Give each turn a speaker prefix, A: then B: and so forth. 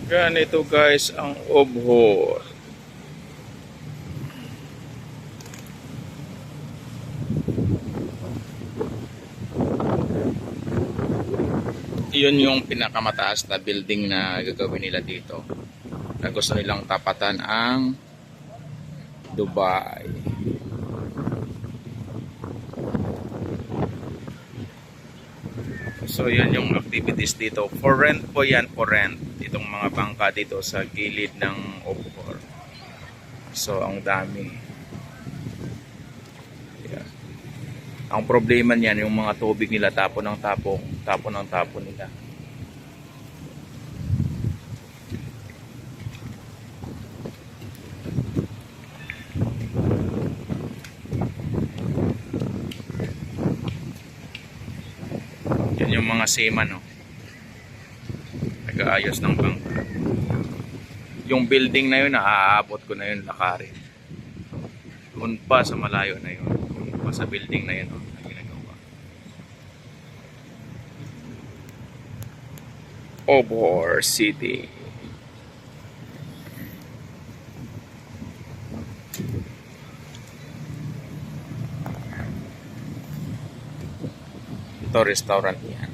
A: Ganito guys ang obhor. Yun yung pinakamataas na building na gagawin nila dito. Na gusto nilang tapatan ang Dubai. So yan yung activities dito. For rent po yan, for rent. Itong mga bangka dito sa gilid ng obhor. So ang dami. Yeah. Ang problema niyan yung mga tubig nila tapon ng tapon nila. Yan yung mga seaman, no? Nag-aayos ng bangka. Yung building na yun, naaabot ko na yun lakarin. Doon pa sa malayo na yun. Doon pa sa building na yun, no? Na ginagawa. Obhor City. Ito restaurant yan.